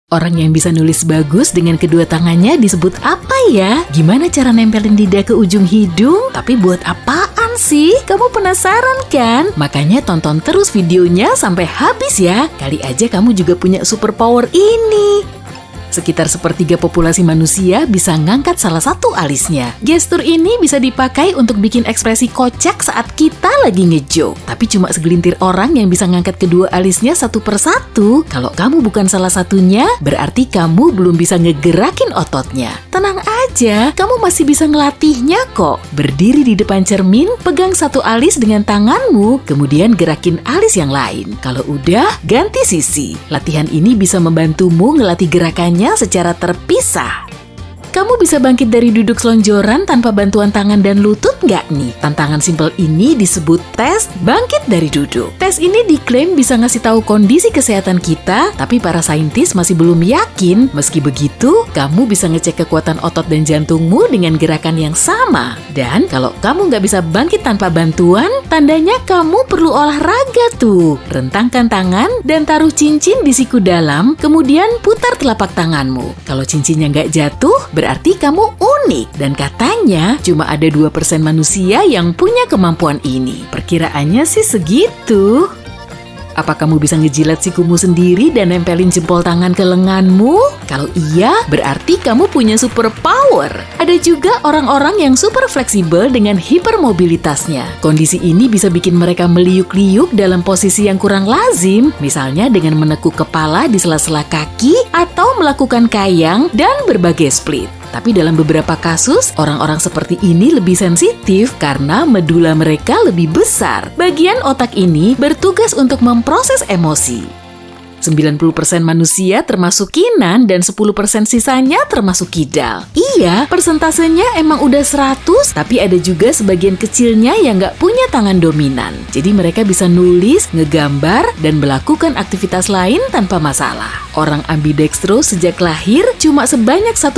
Orang yang bisa nulis bagus dengan kedua tangannya disebut apa ya? Gimana cara nempelin lidah ke ujung hidung? Tapi buat apaan sih? Kamu penasaran kan? Makanya tonton terus videonya sampai habis ya. Kali aja kamu juga punya superpower ini. Sekitar sepertiga populasi manusia bisa ngangkat salah satu alisnya. Gestur ini bisa dipakai untuk bikin ekspresi kocak saat kita lagi ngejoke. Tapi cuma segelintir orang yang bisa ngangkat kedua alisnya satu persatu. Kalau kamu bukan salah satunya, berarti kamu belum bisa ngegerakin ototnya. Tenang aja, kamu masih bisa ngelatihnya kok. Berdiri di depan cermin, pegang satu alis dengan tanganmu, kemudian gerakin alis yang lain. Kalau udah, ganti sisi. Latihan ini bisa membantumu ngelatih gerakannya secara terpisah. Kamu bisa bangkit dari duduk selonjoran tanpa bantuan tangan dan lutut nggak nih? Tantangan simpel ini disebut tes bangkit dari duduk. Tes ini diklaim bisa ngasih tahu kondisi kesehatan kita, tapi para saintis masih belum yakin. Meski begitu, kamu bisa ngecek kekuatan otot dan jantungmu dengan gerakan yang sama. Dan kalau kamu nggak bisa bangkit tanpa bantuan, tandanya kamu perlu olahraga tuh. Rentangkan tangan dan taruh cincin di siku dalam, kemudian putar telapak tanganmu. Kalau cincinnya nggak jatuh, berarti kamu unik. Dan katanya cuma ada 2% manusia yang punya kemampuan ini. Perkiraannya sih segitu. Apa kamu bisa ngejilat sikumu sendiri dan nempelin jempol tangan ke lenganmu? Kalau iya, berarti kamu punya superpower. Ada juga orang-orang yang super fleksibel dengan hipermobilitasnya. Kondisi ini bisa bikin mereka meliuk-liuk dalam posisi yang kurang lazim, misalnya dengan menekuk kepala di sela-sela kaki atau melakukan kayang dan berbagai split. Tapi dalam beberapa kasus, orang-orang seperti ini lebih sensitif karena medula mereka lebih besar. Bagian otak ini bertugas untuk memproses emosi. 90% manusia termasuk kinan dan 10% sisanya termasuk kidal. Iya, persentasenya emang udah 100, tapi ada juga sebagian kecilnya yang nggak punya tangan dominan. Jadi mereka bisa nulis, ngegambar, dan melakukan aktivitas lain tanpa masalah. Orang ambidextrous sejak lahir cuma sebanyak 1%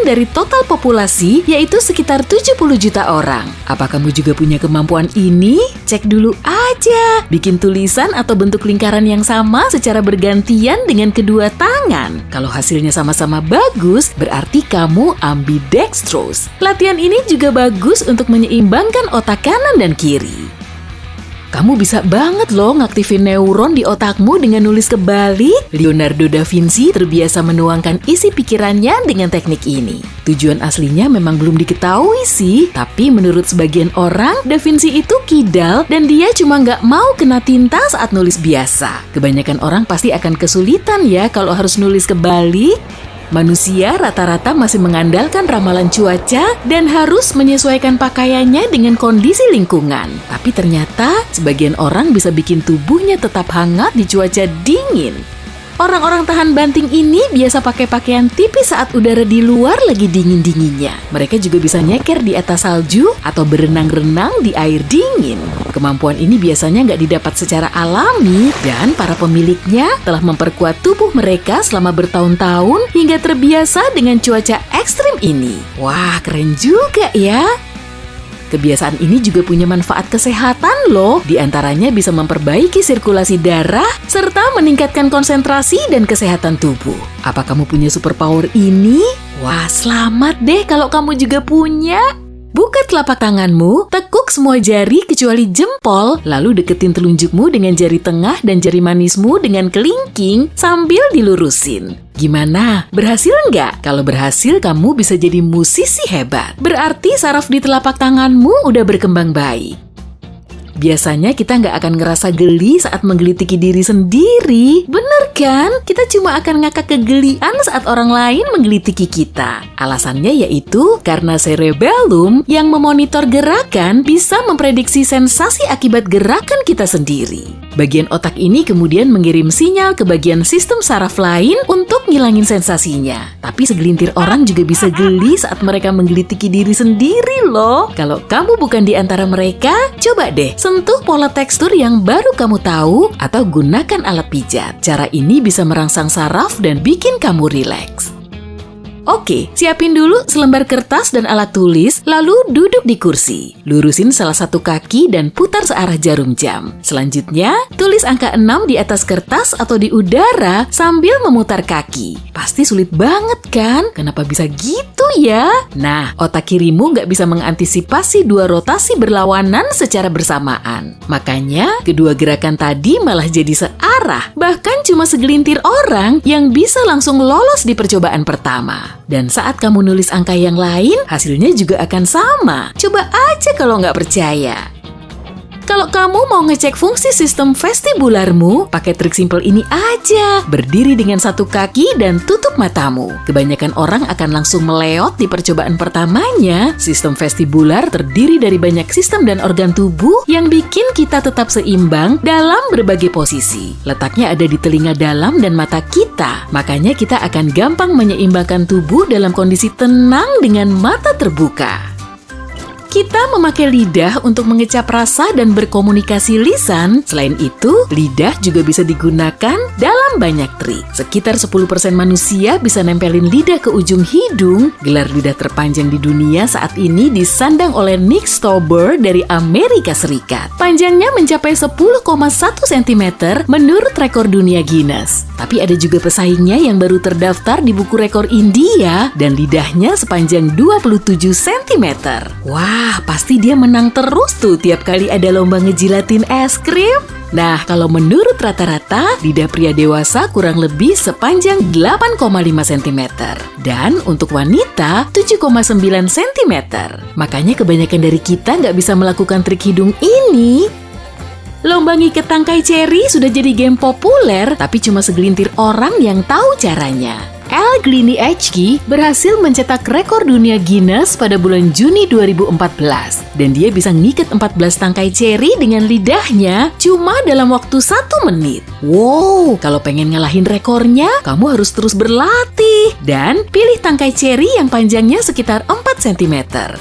dari total populasi, yaitu sekitar 70 juta orang. Apa kamu juga punya kemampuan ini? Cek dulu aja. Bikin tulisan atau bentuk lingkaran yang sama secara bergantian dengan kedua tangan. Kalau hasilnya sama-sama bagus, berarti kamu ambidextrous. Latihan ini juga bagus untuk menyeimbangkan otak kanan dan kiri. Kamu bisa banget loh ngaktifin neuron di otakmu dengan nulis kebalik. Leonardo da Vinci terbiasa menuangkan isi pikirannya dengan teknik ini. Tujuan aslinya memang belum diketahui sih, tapi menurut sebagian orang, Da Vinci itu kidal dan dia cuma nggak mau kena tinta saat nulis biasa. Kebanyakan orang pasti akan kesulitan ya kalau harus nulis kebalik. Manusia rata-rata masih mengandalkan ramalan cuaca dan harus menyesuaikan pakaiannya dengan kondisi lingkungan. Tapi ternyata sebagian orang bisa bikin tubuhnya tetap hangat di cuaca dingin. Orang-orang tahan banting ini biasa pakai pakaian tipis saat udara di luar lagi dingin-dinginnya. Mereka juga bisa nyeker di atas salju atau berenang-renang di air dingin. Kemampuan ini biasanya nggak didapat secara alami dan para pemiliknya telah memperkuat tubuh mereka selama bertahun-tahun hingga terbiasa dengan cuaca ekstrim ini. Wah, keren juga ya! Kebiasaan ini juga punya manfaat kesehatan loh. Di antaranya bisa memperbaiki sirkulasi darah serta meningkatkan konsentrasi dan kesehatan tubuh. Apa kamu punya superpower ini? Wah, selamat deh kalau kamu juga punya. Buka telapak tanganmu, tekuk semua jari kecuali jempol, lalu deketin telunjukmu dengan jari tengah dan jari manismu dengan kelingking sambil dilurusin. Gimana? Berhasil nggak? Kalau berhasil, kamu bisa jadi musisi hebat. Berarti saraf di telapak tanganmu udah berkembang baik. Biasanya kita nggak akan ngerasa geli saat menggelitiki diri sendiri. Bener kan? Kita cuma akan ngakak kegelian saat orang lain menggelitiki kita. Alasannya yaitu karena cerebellum yang memonitor gerakan bisa memprediksi sensasi akibat gerakan kita sendiri. Bagian otak ini kemudian mengirim sinyal ke bagian sistem saraf lain untuk ngilangin sensasinya. Tapi segelintir orang juga bisa geli saat mereka menggelitiki diri sendiri loh. Kalau kamu bukan di antara mereka, coba deh sentuh pola tekstur yang baru kamu tahu atau gunakan alat pijat. Cara ini bisa merangsang saraf dan bikin kamu rileks. Oke, siapin dulu selembar kertas dan alat tulis, lalu duduk di kursi. Lurusin salah satu kaki dan putar searah jarum jam. Selanjutnya, tulis angka 6 di atas kertas atau di udara sambil memutar kaki. Pasti sulit banget kan? Kenapa bisa gitu ya? Nah, otak kirimu nggak bisa mengantisipasi dua rotasi berlawanan secara bersamaan. Makanya, kedua gerakan tadi malah jadi searah. Bahkan cuma segelintir orang yang bisa langsung lolos di percobaan pertama. Dan saat kamu nulis angka yang lain, hasilnya juga akan sama. Coba aja kalau nggak percaya. Kalau kamu mau ngecek fungsi sistem vestibularmu, pakai trik simpel ini aja. Berdiri dengan satu kaki dan tutup matamu. Kebanyakan orang akan langsung meleot di percobaan pertamanya. Sistem vestibular terdiri dari banyak sistem dan organ tubuh yang bikin kita tetap seimbang dalam berbagai posisi. Letaknya ada di telinga dalam dan mata kita. Makanya kita akan gampang menyeimbangkan tubuh dalam kondisi tenang dengan mata terbuka. Kita memakai lidah untuk mengecap rasa dan berkomunikasi lisan. Selain itu, lidah juga bisa digunakan dalam banyak trik. Sekitar 10% manusia bisa nempelin lidah ke ujung hidung. Gelar lidah terpanjang di dunia saat ini disandang oleh Nick Stauber dari Amerika Serikat. Panjangnya mencapai 10,1 cm menurut rekor dunia Guinness. Tapi ada juga pesaingnya yang baru terdaftar di buku rekor India dan lidahnya sepanjang 27 cm. Wah, pasti dia menang terus tuh tiap kali ada lomba ngejilatin es krim. Nah, kalau menurut rata-rata, lidah pria dewasa kurang lebih sepanjang 8,5 cm. Dan untuk wanita, 7,9 cm. Makanya kebanyakan dari kita nggak bisa melakukan trik hidung ini. Lomba ngiket tangkai ceri sudah jadi game populer, tapi cuma segelintir orang yang tahu caranya. Al Gliniecki berhasil mencetak rekor dunia Guinness pada bulan Juni 2014. Dan dia bisa ngiket 14 tangkai ceri dengan lidahnya cuma dalam waktu 1 menit. Wow, kalau pengen ngalahin rekornya, kamu harus terus berlatih. Dan pilih tangkai ceri yang panjangnya sekitar 4 cm.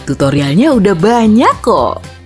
Tutorialnya udah banyak kok.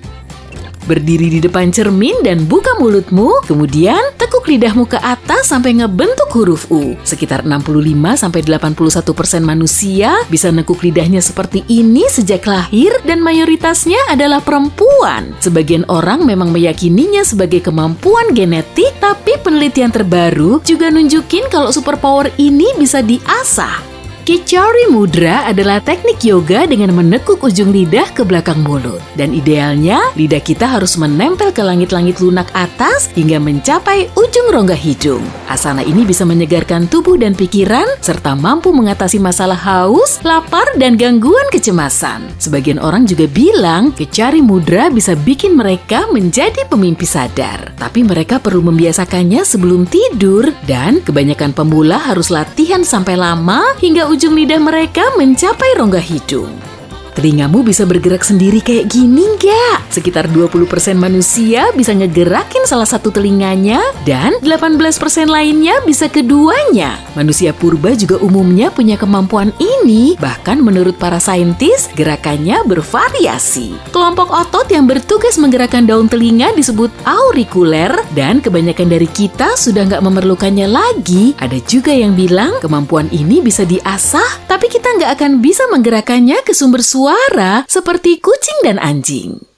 Berdiri di depan cermin dan buka mulutmu, kemudian tekuk lidahmu ke atas sampai ngebentuk huruf U. Sekitar 65-81% manusia bisa nekuk lidahnya seperti ini sejak lahir dan mayoritasnya adalah perempuan. Sebagian orang memang meyakininya sebagai kemampuan genetik, tapi penelitian terbaru juga nunjukin kalau superpower ini bisa diasah. Kichari Mudra adalah teknik yoga dengan menekuk ujung lidah ke belakang mulut. Dan idealnya, lidah kita harus menempel ke langit-langit lunak atas hingga mencapai ujung rongga hidung. Asana ini bisa menyegarkan tubuh dan pikiran, serta mampu mengatasi masalah haus, lapar, dan gangguan kecemasan. Sebagian orang juga bilang, Kichari Mudra bisa bikin mereka menjadi pemimpi sadar. Tapi mereka perlu membiasakannya sebelum tidur, dan kebanyakan pemula harus latihan sampai lama hingga ujung lidah mereka mencapai rongga hidung. Telingamu bisa bergerak sendiri kayak gini nggak? Sekitar 20% manusia bisa ngegerakin salah satu telinganya dan 18% lainnya bisa keduanya. Manusia purba juga umumnya punya kemampuan ini. Bahkan menurut para saintis, gerakannya bervariasi. Kelompok otot yang bertugas menggerakkan daun telinga disebut aurikuler dan kebanyakan dari kita sudah nggak memerlukannya lagi. Ada juga yang bilang kemampuan ini bisa diasah, tapi kita nggak akan bisa menggerakkannya ke sumber suara seperti kucing dan anjing.